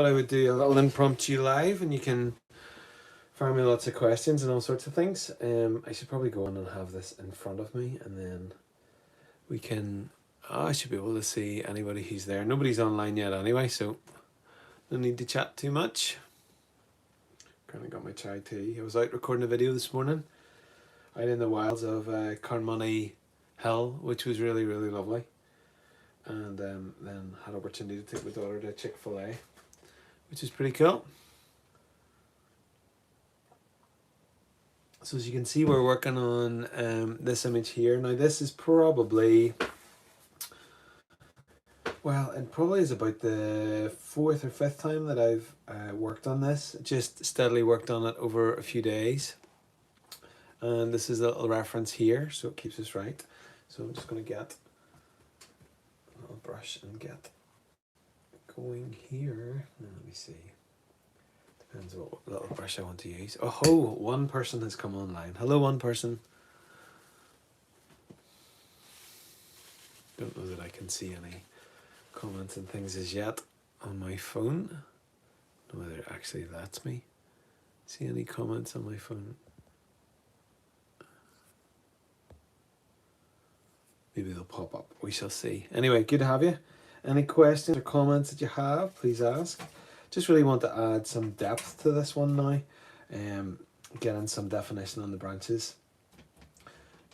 I would do a little impromptu live, and you can fire me lots of questions and all sorts of things. I should probably go on and have this in front of me, and then we can. I should be able to see anybody who's there. Nobody's online yet, anyway, so no need to chat too much. Kind of got my chai tea. I was out recording a video this morning, out in the wilds of Carnmoney Hill, which was really, really lovely. And then had opportunity to take my daughter to Chick-fil-A, which is pretty cool. So as you can see, we're working on this image here. Now this is probably, well, it probably is about the 4th or 5th time that I've worked on this. Just steadily worked on it over a few days. And this is a little reference here, so it keeps us right. So I'm just going to get a little brush and get going here. Now, let me see. Depends what little brush I want to use. Oh, one person has come online. Hello, one person. Don't know that I can see any comments and things as yet on my phone. I don't know whether actually that's me. See any comments on my phone? Maybe they'll pop up. We shall see. Anyway, good to have you. Any questions or comments that you have, please ask. Just really want to add some depth to this one now. Getting some definition on the branches.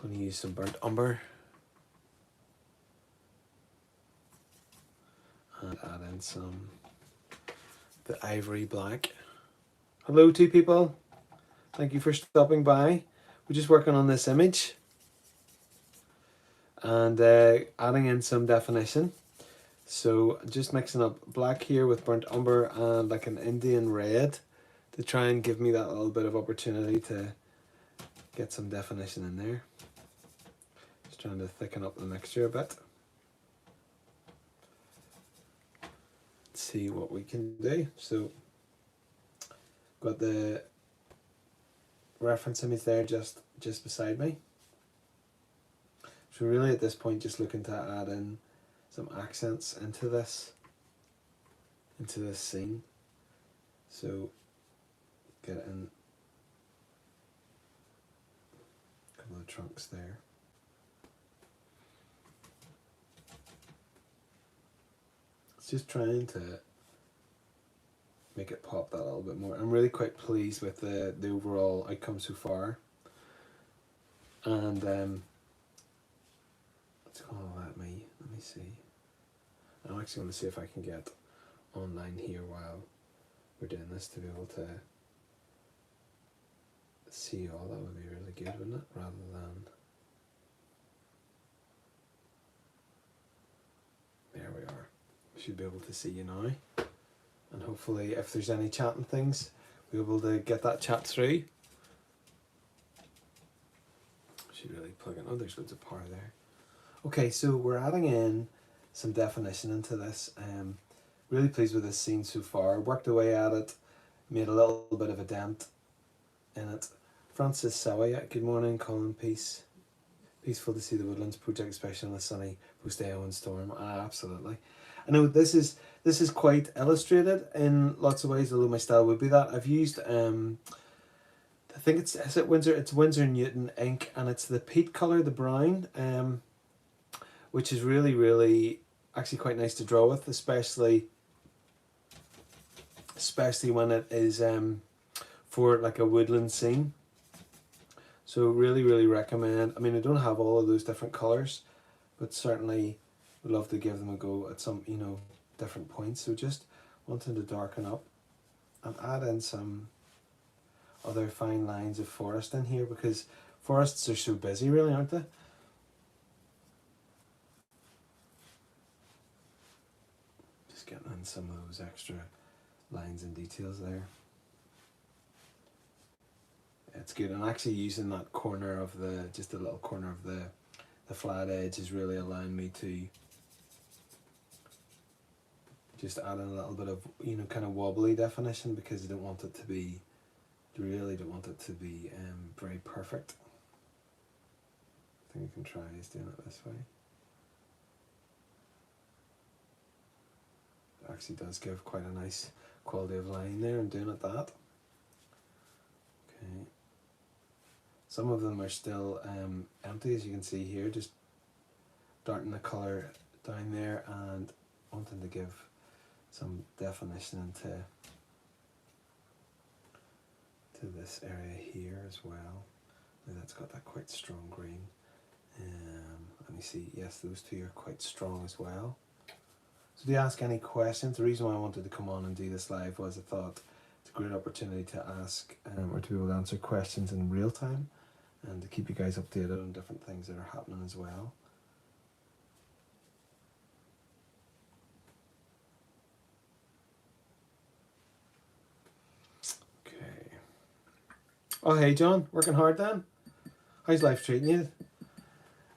Going to use some burnt umber. And add in some the ivory black. Hello, 2 people. Thank you for stopping by. We're just working on this image. And adding in some definition. So just mixing up black here with burnt umber and like an Indian red to try and give me that little bit of opportunity to get some definition in there. Just trying to thicken up the mixture a bit. See what we can do. So got the reference image there just beside me. So really at this point just looking to add in some accents into this scene. So get in a couple of trunks there. It's just trying to make it pop that a little bit more. I'm really quite pleased with the overall outcome so far. And let's call that me. Let me see. I'm actually going to see if I can get online here while we're doing this to be able to see all. That would be really good, wouldn't it? Rather than, there we are. We should be able to see you now. And hopefully if there's any chat and things, we'll be able to get that chat through. Should really plug in. Oh, there's loads of power there. Okay, so we're adding in some definition into this. Really pleased with this scene so far. Worked away at it, made a little bit of a dent in it. Francis Sawaya, good morning. Colin, peace. Peaceful to see the Woodlands project, especially on a sunny post-Eowyn storm. Absolutely. I know this is quite illustrated in lots of ways, although my style would be that. I've used I think is it Winsor? It's Winsor and Newton ink, and it's the peat colour, the brown, which is really, really actually quite nice to draw with, especially when it is for like a woodland scene. So really, really recommend. I mean, I don't have all of those different colours, but certainly would love to give them a go at some, different points. So just wanting to darken up and add in some other fine lines of forest in here, because forests are so busy, really, aren't they? Just getting in some of those extra lines and details there. It's good, and actually using that corner of just a little corner of the flat edge is really allowing me to just add in a little bit of, kind of wobbly definition, because I don't want it to be, really don't want it to be very perfect. I think I can try is doing it this way. It actually does give quite a nice quality of line there and doing it that. Okay. Some of them are still empty, as you can see here, just darting the colour down there and wanting to give some definition into this area here as well. Now that's got that quite strong green. Let me see, yes, those two are quite strong as well. So do you ask any questions? The reason why I wanted to come on and do this live was I thought it's a great opportunity to ask or to be able to answer questions in real time and to keep you guys updated on different things that are happening as well. Okay. Oh hey John, working hard then? How's life treating you?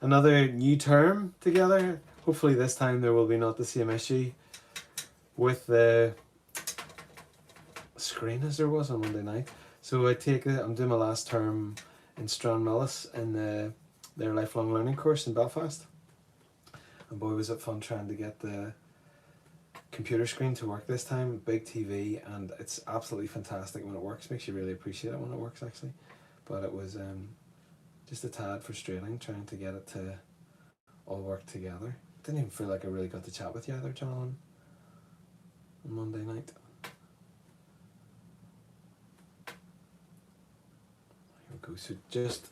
Another new term together. Hopefully this time there will be not the same issue with the screen as there was on Monday night. So I'm doing my last term in Stranmillis in their lifelong learning course in Belfast. And boy was it fun trying to get the computer screen to work this time. Big TV, and it's absolutely fantastic when it works. Makes you really appreciate it when it works actually. But it was just a tad frustrating trying to get it to all work together. Didn't even feel like I really got to chat with you either, John, on Monday night. Here we go. So just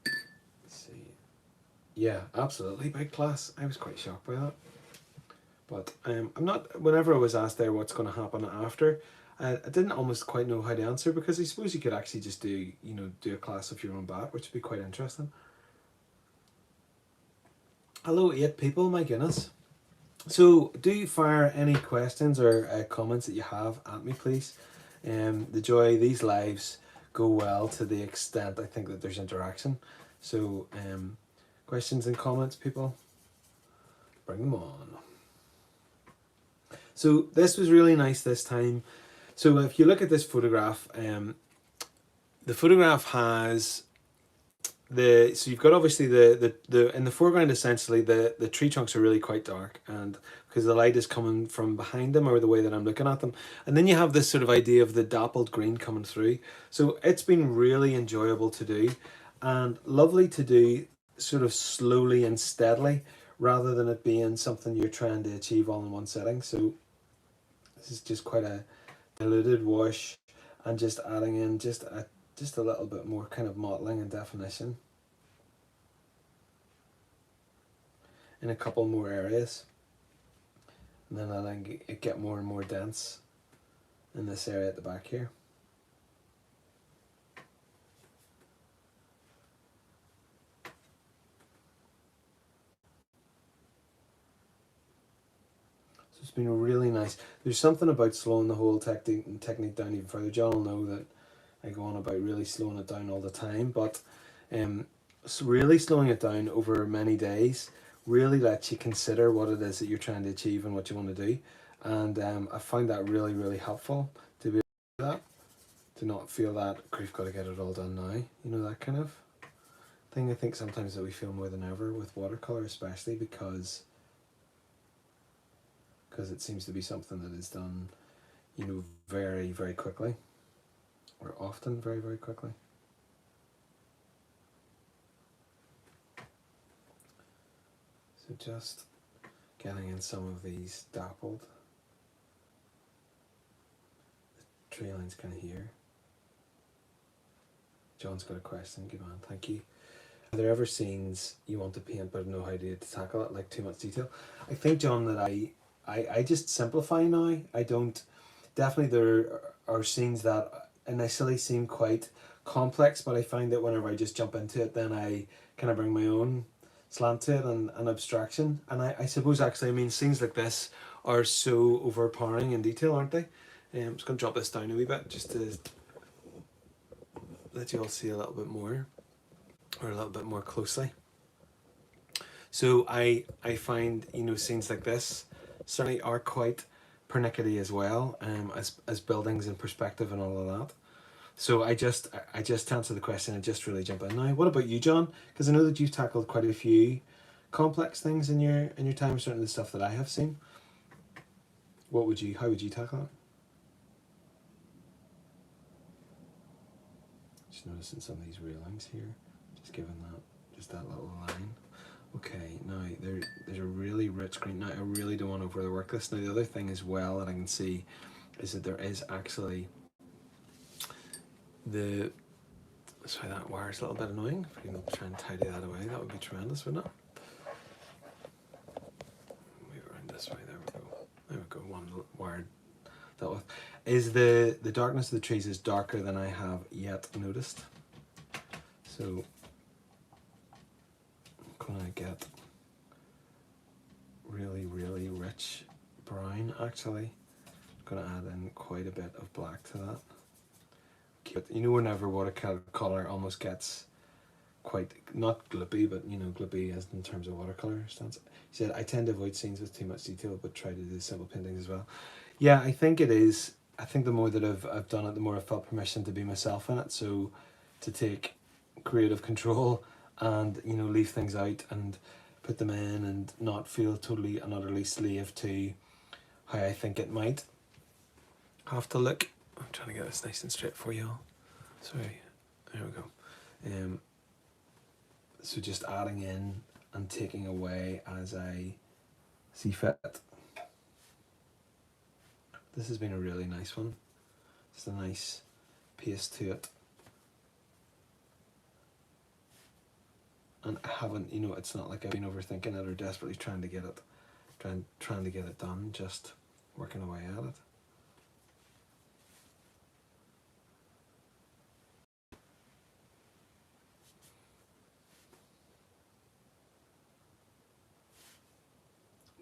let's see. Yeah, absolutely big class. I was quite shocked by that. But I'm not. Whenever I was asked there what's going to happen after, I didn't almost quite know how to answer, because I suppose you could actually just do a class of your own bat, which would be quite interesting. Hello 8 people, my goodness. So do fire any questions or comments that you have at me, please. The joy of these lives go well to the extent I think that there's interaction. So questions and comments, people, bring them on. So this was really nice this time. So if you look at this photograph, the photograph has so you've got obviously the in the foreground essentially the tree trunks are really quite dark, and because the light is coming from behind them or the way that I'm looking at them, and then you have this sort of idea of the dappled green coming through. So it's been really enjoyable to do and lovely to do sort of slowly and steadily, rather than it being something you're trying to achieve all in one setting. So this is just quite a diluted wash and just adding in just a little bit more kind of mottling and definition in a couple more areas, and then letting it get more and more dense in this area at the back here. So it's been really nice. There's something about slowing the whole technique down even further. John will know that I go on about really slowing it down all the time, but so really slowing it down over many days really lets you consider what it is that you're trying to achieve and what you want to do. And I find that really, really helpful to be able to do that, to not feel that we've got to get it all done now, that kind of thing. I think sometimes that we feel more than ever with watercolour, especially because it seems to be something that is done, very, very quickly, or often very, very quickly. So just getting in some of these dappled. The tree line's kind of here. John's got a question. Good man, thank you. Are there ever scenes you want to paint but know how to tackle it, like too much detail? I think, John, that I just simplify now. I don't. Definitely there are scenes that initially seem quite complex, but I find that whenever I just jump into it, then I kind of bring my own slant to it and abstraction. And I suppose actually, scenes like this are so overpowering in detail, aren't they? I'm just going to drop this down a wee bit just to let you all see a little bit more, or a little bit more closely. So I find, scenes like this certainly are quite pernickety as well, as buildings in perspective and all of that. So I just to answer the question and just really jump in now. What about you, John? Because I know that you've tackled quite a few complex things in your time, certainly the stuff that I have seen. how would you tackle it? Just noticing some of these railings here, just giving that little line. Okay, now there's a really rich green. Now I really don't want to overwork this. Now the other thing as well that I can see is that there is actually sorry, that wire's a little bit annoying. If we can try and tidy that away, that would be tremendous, wouldn't it? Move around this way, there we go. There we go, one wire dealt with. Is the darkness of the trees is darker than I have yet noticed. So I'm gonna get really, really rich brown actually. I'm gonna add in quite a bit of black to that. But you know, whenever watercolour almost gets quite, not gloopy, but you know, gloopy as in terms of watercolour stance. He said, I tend to avoid scenes with too much detail, but try to do simple paintings as well. Yeah, I think it is. I think the more that I've done it, the more I've felt permission to be myself in it. So to take creative control and, you know, leave things out and put them in and not feel totally and utterly slave to how I think it might have to look. I'm trying to get this nice and straight for you all. Sorry, there we go. So just adding in and taking away as I see fit. This has been a really nice one. It's a nice pace to it. And I haven't, you know, it's not like I've been overthinking it or desperately trying to get it, trying to get it done, just working away at it.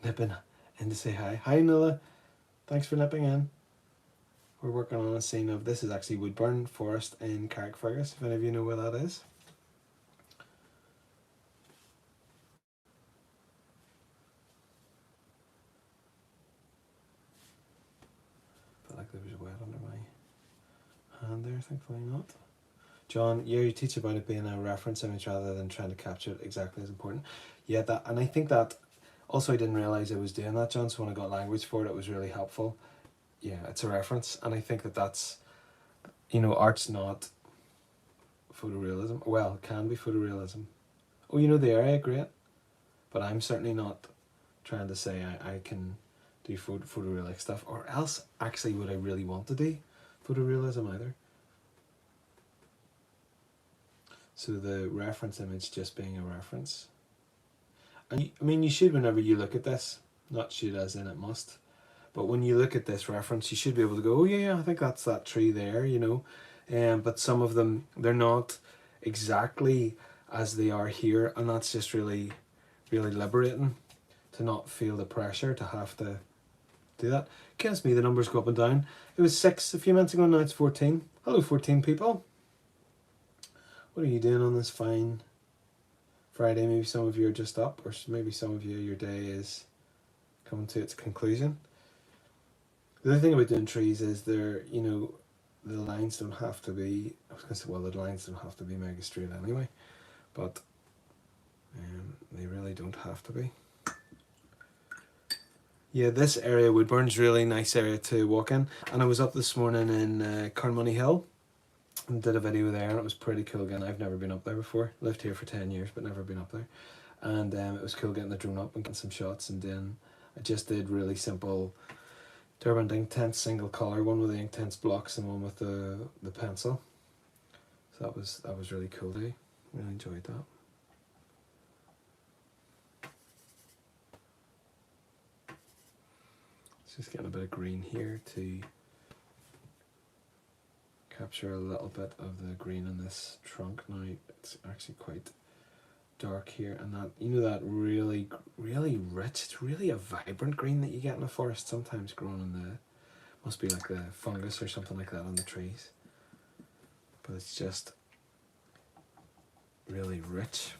Nipping in to say hi. Hi Nilla, thanks for nipping in. We're working on a scene of, this is actually Woodburn Forest in Carrickfergus, if any of you know where that is. Felt like there was a wet under my hand there, thankfully not. John, yeah, you teach about it being a reference image rather than trying to capture it exactly as important. Yeah, that, and I think that, also I didn't realise I was doing that, John, so when I got language for it, it was really helpful. Yeah, it's a reference, and I think that that's, you know, art's not photorealism. Well, it can be photorealism. Oh, you know the area, great. But I'm certainly not trying to say I can do photorealistic stuff, or else actually would I really want to do photorealism either. So the reference image just being a reference. And I mean, you should, whenever you look at this, not should as in it must, but when you look at this reference, you should be able to go, oh yeah, I think that's that tree there, you know. But some of them, they're not exactly as they are here, and that's just really, really liberating to not feel the pressure to have to do that. Against me, the numbers go up and down. It was 6 a few minutes ago, now it's 14. Hello, 14 people. What are you doing on this fine Friday? Maybe some of you are just up, or maybe some of you, your day is coming to its conclusion. The other thing about doing trees is they're, you know, the lines don't have to be, I was going to say, well, the lines don't have to be mega straight anyway, but they really don't have to be. Yeah, this area, Woodburn's really nice area to walk in, and I was up this morning in Carnmoney Hill and did a video there, and it was pretty cool again. I've never been up there before, lived here for 10 years but never been up there, and it was cool getting the drone up and getting some shots. And then I just did really simple Durban Inktense single colour, one with the Inktense blocks and one with the pencil. So that was really cool too. Really enjoyed that. Just getting a bit of green here to capture a little bit of the green in this trunk. Now it's actually quite dark here, and that, you know, that really, really rich, it's really a vibrant green that you get in a forest sometimes growing in the, must be like the fungus or something like that on the trees, but it's just really rich.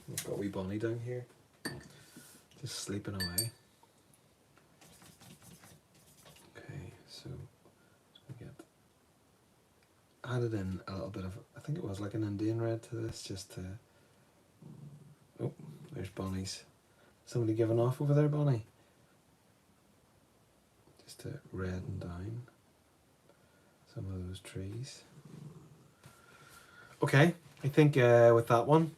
We've got wee Bonnie down here just sleeping away. Okay, so we get added in a little bit of, I think it was like an Indian red to this, just to, oh, there's Bonnie's somebody giving off over there, Bonnie? Just to redden down some of those trees. Okay, I think with that one,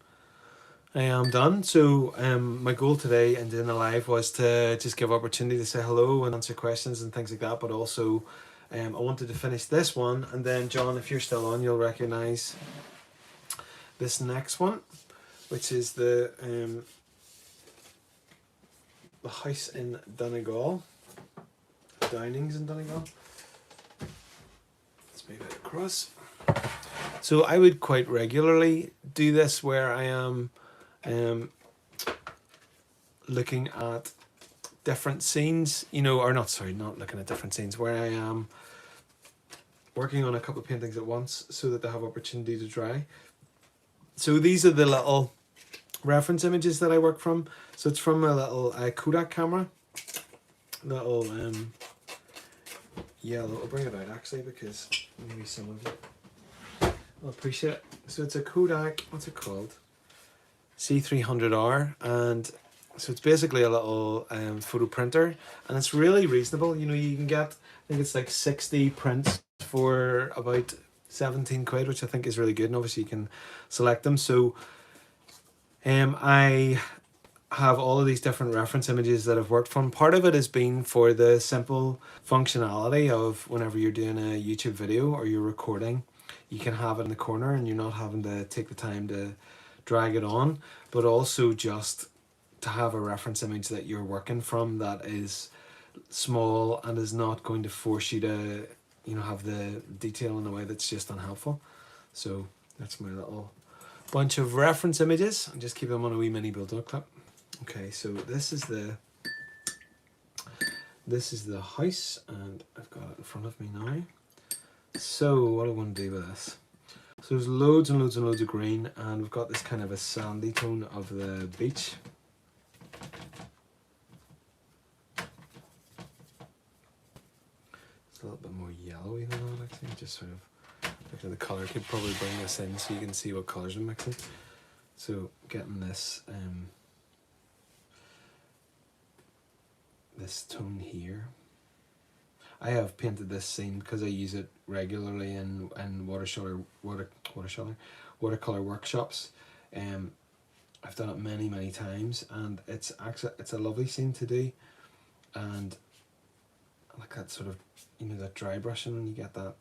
I am done. So my goal today in doing the live was to just give opportunity to say hello and answer questions and things like that, but also I wanted to finish this one, and then John, if you're still on, you'll recognise this next one, which is the house in Donegal, Downings in Donegal. Let's move it across. So I would quite regularly do this where I am looking at different scenes, you know, or not looking at different scenes, where I am working on a couple of paintings at once so that they have opportunity to dry. So these are the little reference images that I work from. So it's from a little Kodak camera. Little yellow. I'll bring it out actually because maybe some of you will appreciate it. So it's a Kodak, what's it called? C300R, and so it's basically a little photo printer, and it's really reasonable. You know, you can get, I think it's like 60 prints for about 17 quid, which I think is really good, and obviously you can select them. So I have all of these different reference images that I've worked from. Part of it has been for the simple functionality of whenever you're doing a YouTube video or you're recording, you can have it in the corner and you're not having to take the time to drag it on, but also just to have a reference image that you're working from that is small and is not going to force you to, you know, have the detail in a way that's just unhelpful. So that's my little bunch of reference images, and just keep them on a wee mini bulldog clip. Okay, so this is the house, and I've got it in front of me now. So what do I want to do with this? So there's loads and loads and loads of green, and we've got this kind of a sandy tone of the beach. It's a little bit more yellowy than that actually, just sort of looking at the colour. I could probably bring this in so you can see what colours I'm mixing. So getting this this tone here. I have painted this scene because I use it regularly in watercolour workshops. I've done it many times, and it's a lovely scene to do, and I like that sort of, you know, that dry brushing when you get that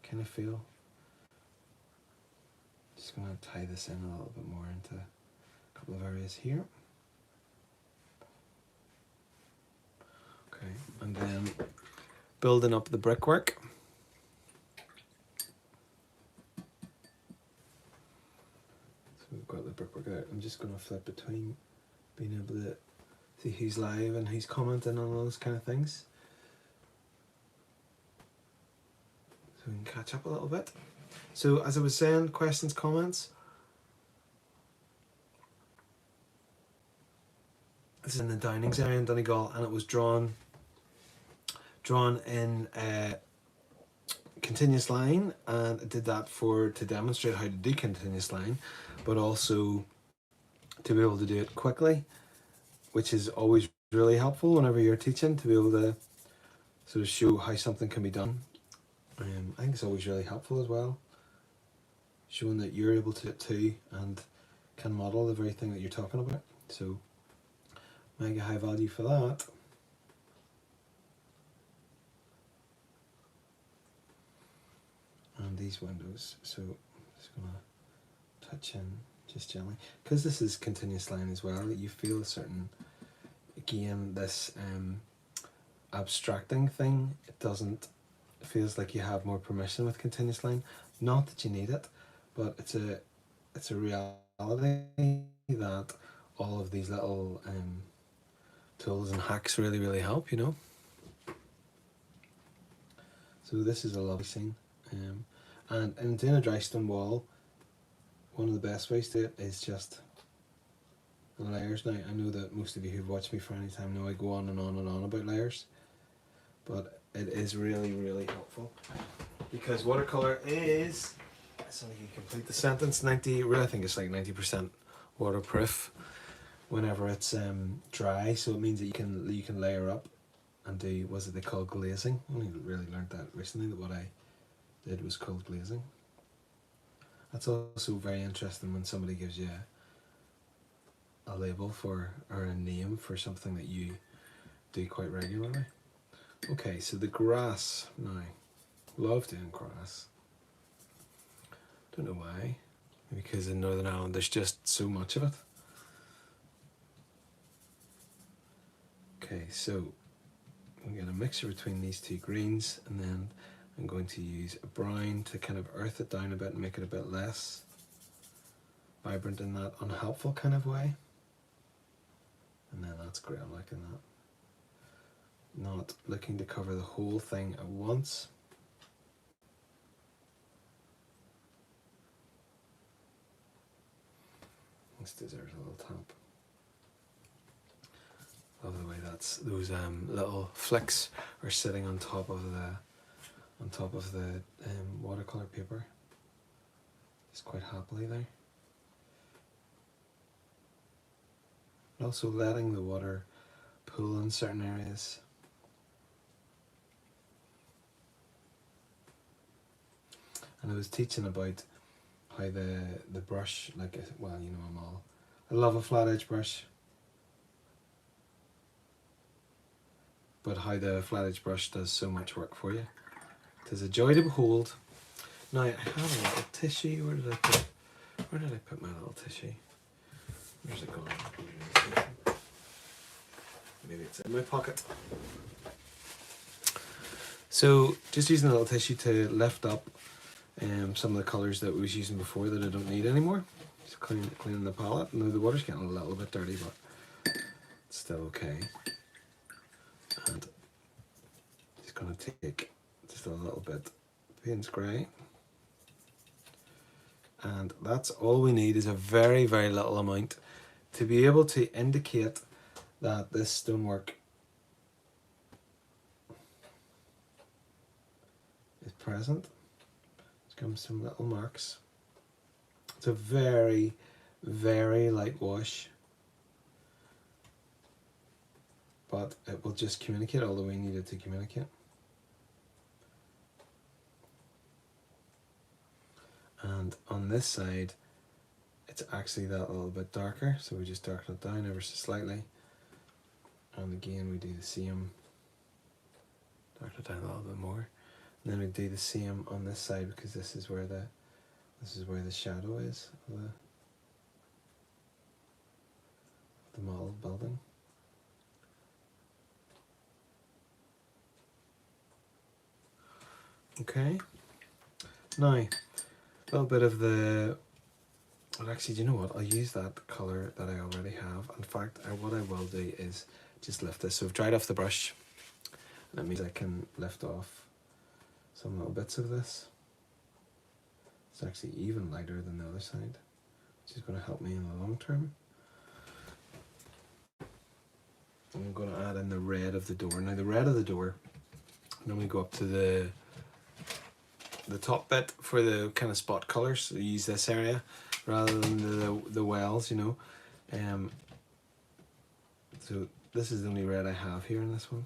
kind of feel. Just gonna tie this in a little bit more into a couple of areas here. Okay, and then building up the brickwork. So we've got the brickwork out. I'm just going to flip between being able to see who's live and who's commenting on all those kind of things, so we can catch up a little bit. So as I was saying, questions, comments. This is in the Downings area in Donegal, and it was drawn in continuous line, and I did that to demonstrate how to do continuous line, but also to be able to do it quickly, which is always really helpful whenever you're teaching, to be able to sort of show how something can be done. I think it's always really helpful as well, showing that you're able to do it too and can model the very thing that you're talking about. So mega high value for that. And these windows, so I'm just going to touch in just gently, because this is continuous line as well. You feel a certain, again, this abstracting thing. It feels like you have more permission with continuous line. Not that you need it, but it's a reality that all of these little tools and hacks really help, you know. So this is a lovely scene. And in doing a dry stone wall, one of the best ways to do it is just the layers. Now, I know that most of you who've watched me for any time know I go on and on about layers, but it is really helpful, because watercolour is, so you complete the sentence, really I think it's like 90% waterproof. whenever it's dry, so it means that you can layer up and do, was it they call glazing? I only really learned that recently, that what I did was called glazing. That's also very interesting when somebody gives you a label for, or a name for something that you do quite regularly. Okay, so the grass now. Love doing grass. Don't know why. Maybe because in Northern Ireland there's just so much of it. Okay, so I'm going to mixture between these two greens, and then I'm going to use a brown to kind of earth it down a bit and make it a bit less vibrant in that unhelpful kind of way. And then that's great, I'm liking that. Not looking to cover the whole thing at once. This deserves a little tap. Love the way that's those little flicks are sitting on top of the watercolor paper. Just quite happily there. And also letting the water pool in certain areas. And I was teaching about how the brush, like, well, you know, I love a flat edge brush, but how the flat edge brush does so much work for you. It is a joy to behold. Now, I have a little tissue. Where did I put my little tissue? Where's it gone? Maybe it's in my pocket. So, just using a little tissue to lift up some of the colours that we was using before that I don't need anymore. Just cleaning the palette. Now the water's getting a little bit dirty, but it's still okay. And just going to take just a little bit of Payne's Grey. And that's all we need, is a very, very little amount to be able to indicate that this stonework is present. Come some little marks. It's a very, very light wash, but it will just communicate all the way needed to communicate. And on this side, it's actually that little bit darker, so we just darken it down ever so slightly. And again, we do the same, darken it down a little bit more. And then we do the same on this side, because this is where the shadow is of the model building. Okay. Now, a little bit of the. Well, actually, do you know what? I'll use that colour that I already have. In fact, what I will do is just lift this. So I've dried off the brush. That means I can lift off some little bits of this. It's actually even lighter than the other side, which is going to help me in the long term. I'm going to add in the red of the door. Now the red of the door, normally go up to the top bit for the kind of spot colours. So use this area rather than the wells, you know. So this is the only red I have here in this one.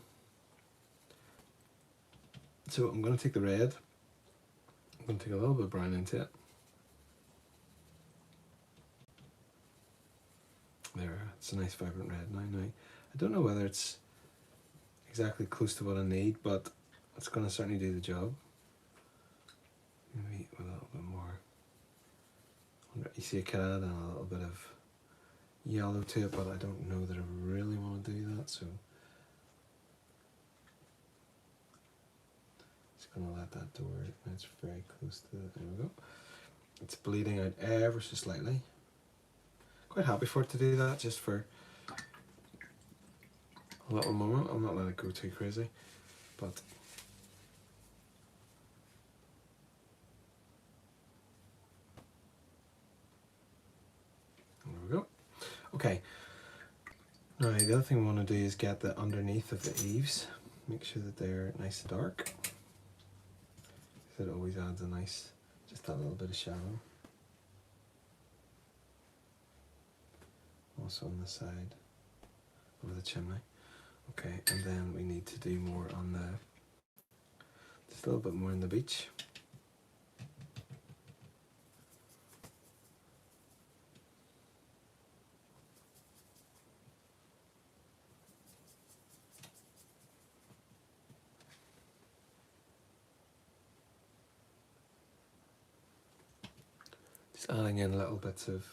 So I'm going to take the red, I'm going to take a little bit of brown into it. There, it's a nice vibrant red now. I don't know whether it's exactly close to what I need, but it's going to certainly do the job. Maybe with a little bit more. You see, I could add a little bit of yellow to it, but I don't know that I really want to do that, so going to let that door, it's very close to the, there we go. It's bleeding out ever so slightly. Quite happy for it to do that, just for a little moment. I'll not let it go too crazy, but there we go. Okay, now the other thing we want to do is get the underneath of the eaves, make sure that they're nice and dark. It always adds a nice, just that little bit of shadow also on the side of the chimney. Okay, and then we need to do more on the, just a little bit more on the beach. Just adding in little bits of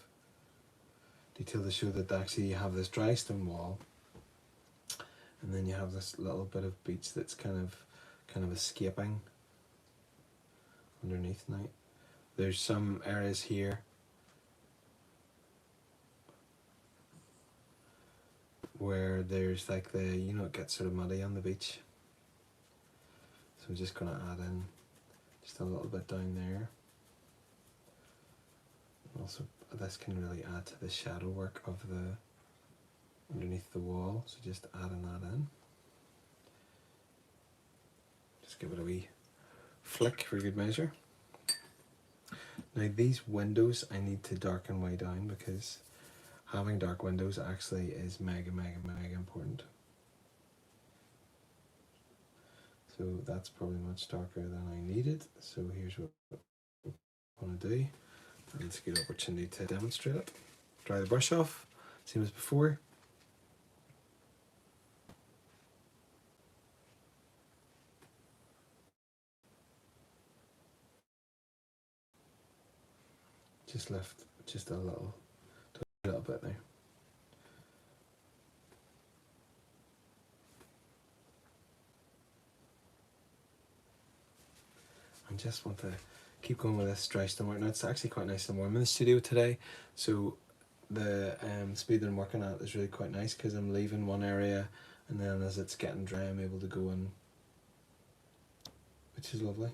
detail to show that actually you have this dry stone wall, and then you have this little bit of beach that's kind of escaping underneath now. There's some areas here where there's like the, you know, it gets sort of muddy on the beach. So I'm just going to add in just a little bit down there. Also, this can really add to the shadow work of the underneath the wall, so just adding that in. Just give it a wee flick for good measure. Now these windows I need to darken way down, because having dark windows actually is mega important. So that's probably much darker than I needed, so here's what I want to do. And it's a good opportunity to demonstrate it. Dry the brush off, same as before. Just lift just a little bit there. I just want to keep going with this dry stone work. Now it's actually quite nice and warm in the studio today, so the speed that I'm working at is really quite nice, because I'm leaving one area and then as it's getting dry I'm able to go in, which is lovely.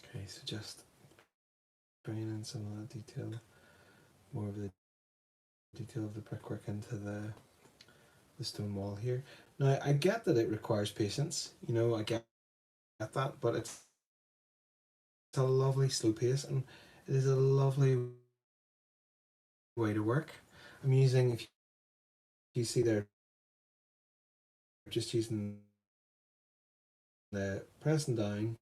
Okay, so just bringing in some of that detail, more of the detail of the brickwork into the stone wall here. Now I get that it requires patience, you know, I get that, but it's a lovely slow pace and it is a lovely way to work. I'm using, if you see there, just using the pressing down,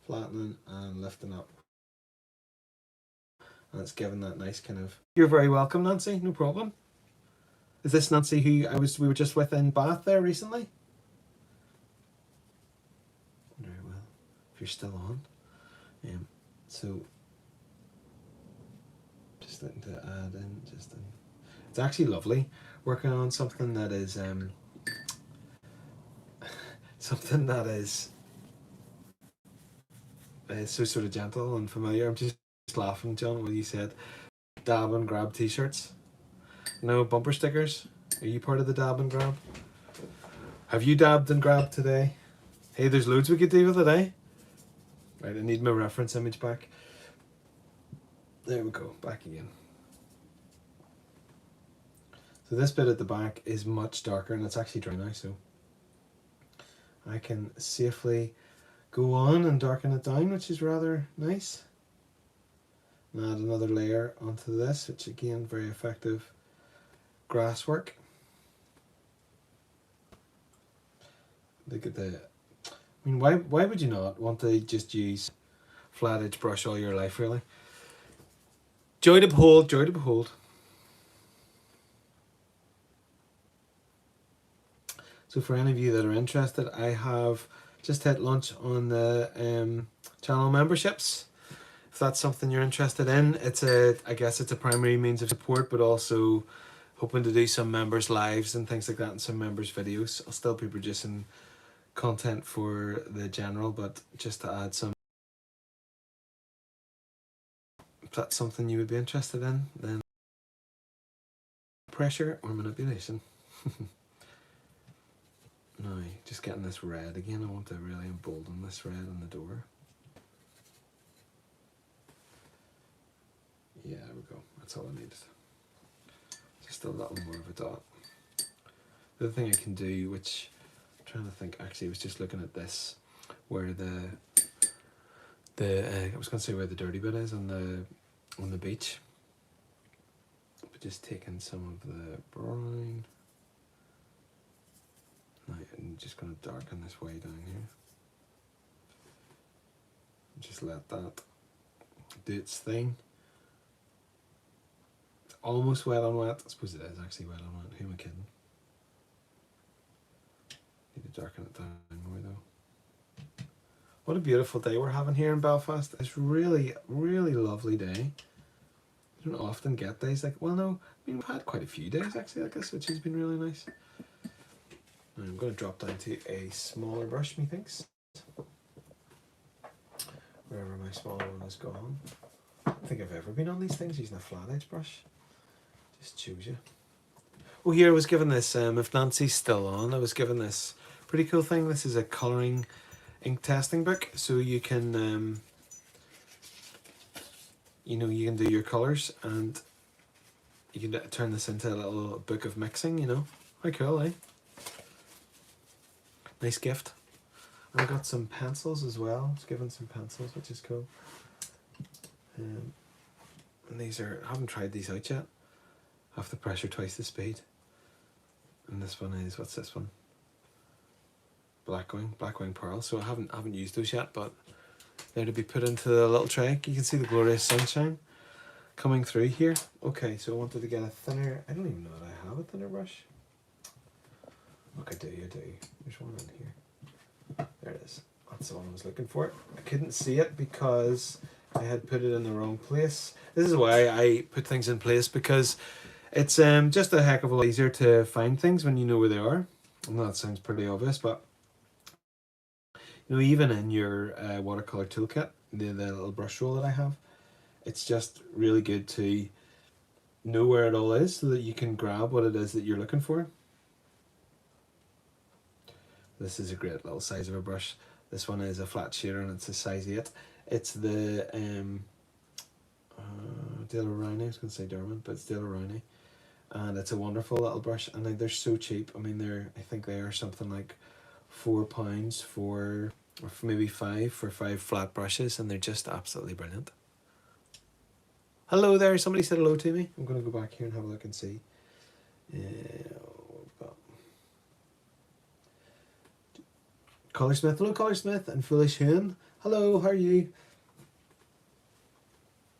flattening and lifting up, and it's given that nice kind of. You're very welcome, Nancy, no problem. Is this Nancy who we were just with in Bath there recently? Very well, if you're still on. So just looking to add in it's actually lovely working on something that is something that is so sort of gentle and familiar. I'm just laughing, John, when you said dab and grab t-shirts. No bumper stickers. Are you part of the dab and grab? Have you dabbed and grabbed today? Hey, there's loads we could do with it, eh? Right, I need my reference image back. There we go, back again. So this bit at the back is much darker and it's actually dry now, so I can safely go on and darken it down, which is rather nice. And add another layer onto this, which again, very effective grass work. Look at the, I mean, why would you not want to just use flat edge brush all your life, really? Joy to behold, joy to behold. So for any of you that are interested, I have just hit launch on the channel memberships. If that's something you're interested in, I guess it's a primary means of support, but also hoping to do some members lives and things like that, and some members videos. I'll still be producing content for the general, but just to add some. If that's something you would be interested in, then pressure or manipulation. Now, just getting this red again. I want to really embolden this red on the door. Yeah, there we go. That's all I needed. just a little more of a dot. The other thing I can do, which I'm trying to think, actually I was just looking at this, where I was going to say where the dirty bit is on the beach, but just taking some of the brown. Now I'm just going to darken this way down here. Just let that do its thing. It's almost wet on wet. I suppose it is actually wet on wet. Who am I kidding? Need to darken it down more though. What a beautiful day we're having here in Belfast. It's really, really lovely day. You don't often get days like, well no, I mean we've had quite a few days actually like this, which has been really nice. Now I'm going to drop down to a smaller brush, methinks. Wherever my smaller one has gone. I don't think I've ever been on these things using a flat edge brush. Just choose you. Oh, here I was given this, if Nancy's still on, I was given this pretty cool thing. This is a colouring ink testing book, so you can, you know, you can do your colours and you can turn this into a little book of mixing, you know. How cool, eh? Nice gift. I got some pencils as well. I was given some pencils, which is cool. And these are, I haven't tried these out yet. Half the pressure, twice the speed. And this one is, what's this one? Blackwing Pearl. So I haven't used those yet, but they're to be put into the little tray. You can see the glorious sunshine coming through here. Okay, so I wanted to get a thinner, I don't even know that I have a thinner brush. Look, I do. There's one in here. There it is. That's the one I was looking for. I couldn't see it because I had put it in the wrong place. This is why I put things in place, because it's just a heck of a lot easier to find things when you know where they are. I know that sounds pretty obvious, but you know, even in your watercolour toolkit, the little brush roll that I have, it's just really good to know where it all is so that you can grab what it is that you're looking for. This is a great little size of a brush. This one is a flat shader and it's a size 8. It's the Dale O'Reilly, I was going to say Derwent, but it's Dale O'Reilly. And it's a wonderful little brush, and they're so cheap. I mean, I think they are something like £4 or maybe 5 for 5 flat brushes, and they're just absolutely brilliant. Hello there, somebody said hello to me. I'm going to go back here and have a look and see. Colorsmith, hello Colorsmith, and Foolish Hoon. Hello, how are you?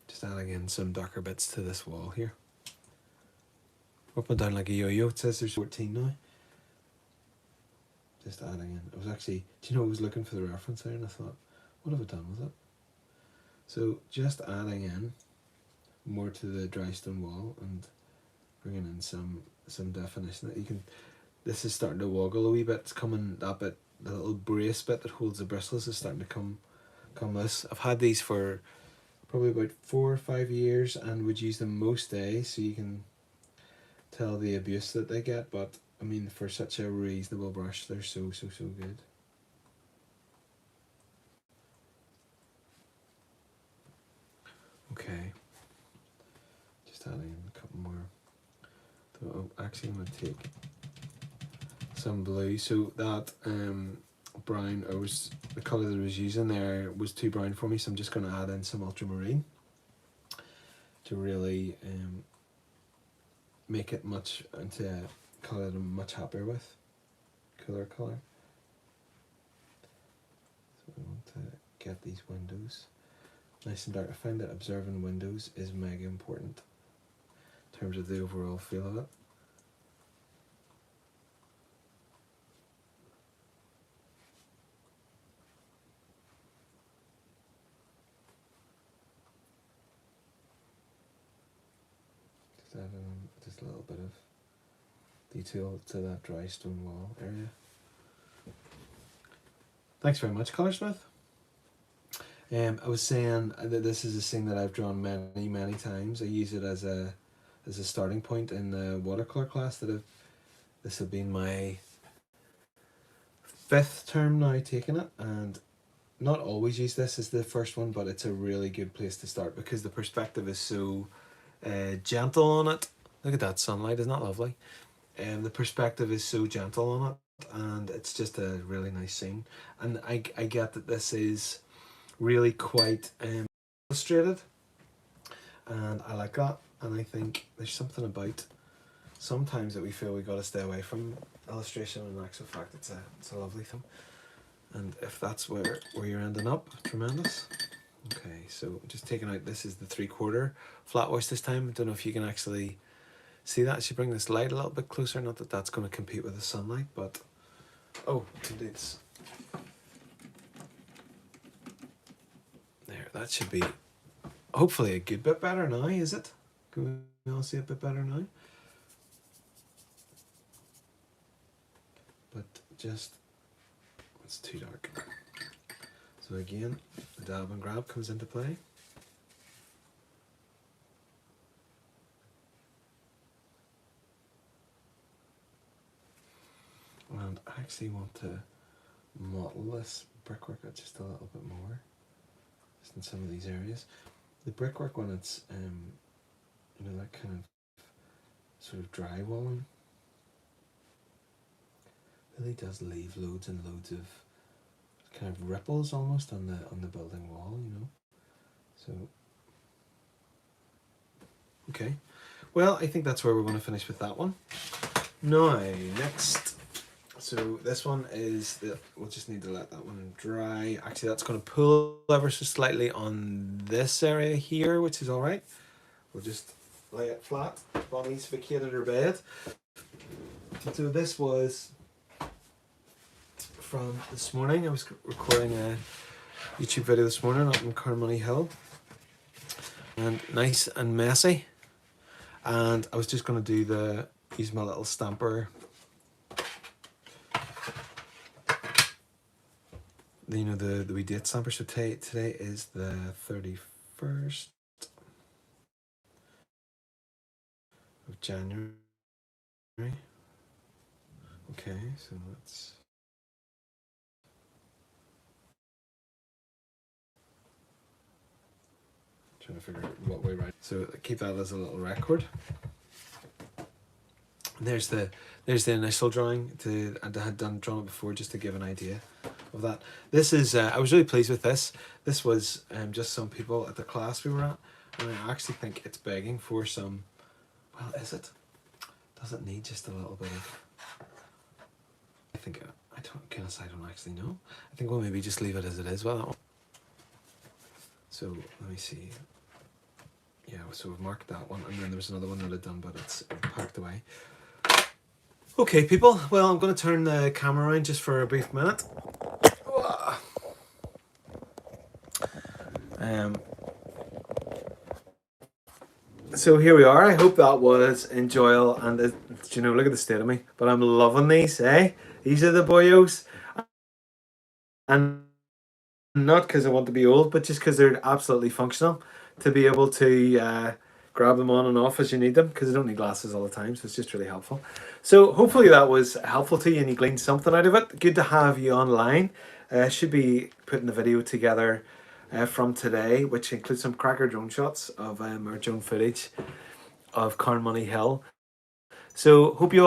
Just adding in some darker bits to this wall here. Up and down like a yo-yo. It says there's 14 now. Just adding in. I was actually, do you know, I was looking for the reference there and I thought, what have I done with it? So just adding in more to the dry stone wall and bringing in some definition that you can. This is starting to woggle a wee bit. It's coming, that bit, the little brace bit that holds the bristles is starting to come loose. I've had these for probably about 4 or 5 years and would use them most days, so you can tell the abuse that they get, but I mean, for such a reasonable brush, they're so good. Okay, just adding in a couple more. So actually, I'm going to take some blue. So that brown, the colour that I was using there was too brown for me, so I'm just going to add in some ultramarine to really make it much into a colour that I'm much happier with. Cooler colour. So I want to get these windows nice and dark. I find that observing windows is mega important in terms of the overall feel of it. Just add in just a little bit of detail to that dry stone wall area. Thanks very much, Colorsmith. I was saying that this is a scene that I've drawn many times. I use it as a starting point in the watercolour class that this has been my 5th term now taking it, and not always use this as the first one, but it's a really good place to start because the perspective is so gentle on it. Look at that sunlight, isn't that lovely? The perspective is so gentle on it, and it's just a really nice scene. And I get that this is really quite illustrated, and I like that. And I think there's something about sometimes that we feel we got to stay away from illustration, and in actual fact it's a lovely thing. And if that's where you're ending up, tremendous. Okay, so just taking out, this is the 3/4 flat wash this time. I don't know if you can actually see that. I should bring this light a little bit closer, not that that's going to compete with the sunlight, but oh, indeed. There, that should be hopefully a good bit better now, is it? Can we all see a bit better now? But just, it's too dark. So again, the dab and grab comes into play. And I actually want to model this brickwork out just a little bit more, just in some of these areas. The brickwork, when it's you know, that kind of sort of drywalling, really does leave loads and loads of kind of ripples almost on the building wall, you know. So okay, well, I think that's where we're going to finish with that one. Now next, so this one is we'll just need to let that one dry. Actually, that's going to pull ever so slightly on this area here, which is all right. We'll just lay it flat. Bonnie's vacated her bed. So this was from this morning. I was recording a YouTube video this morning up in Carnmoney Hill, and nice and messy, and I was just going to do use my little stamper, you know, the wee date stamper. So today is the 31st of January. Okay, so let's trying to figure out what way right. So keep that as a little record. There's the initial drawing. I had drawn it before just to give an idea of that. This is I was really pleased with this. This was just some people at the class we were at, and I actually think it's begging for some. Well, is it? Does it need just a little bit of? I think I don't actually know. I think we'll maybe just leave it as it is. Well, that one. So let me see. Yeah, so we've marked that one, and then there was another one that I'd done, but it's packed away. Okay, people, well, I'm going to turn the camera around just for a brief minute. So here we are. I hope that was enjoyable, and you know, look at the state of me, but I'm loving these, eh? These are the boyos, and not because I want to be old, but just because they're absolutely functional to be able to grab them on and off as you need them, because I don't need glasses all the time, so it's just really helpful. So hopefully that was helpful to you and you gleaned something out of it. Good to have you online. Should be putting the video together from today, which includes some cracker drone shots of our drone footage of Carnmoney Hill. So hope you all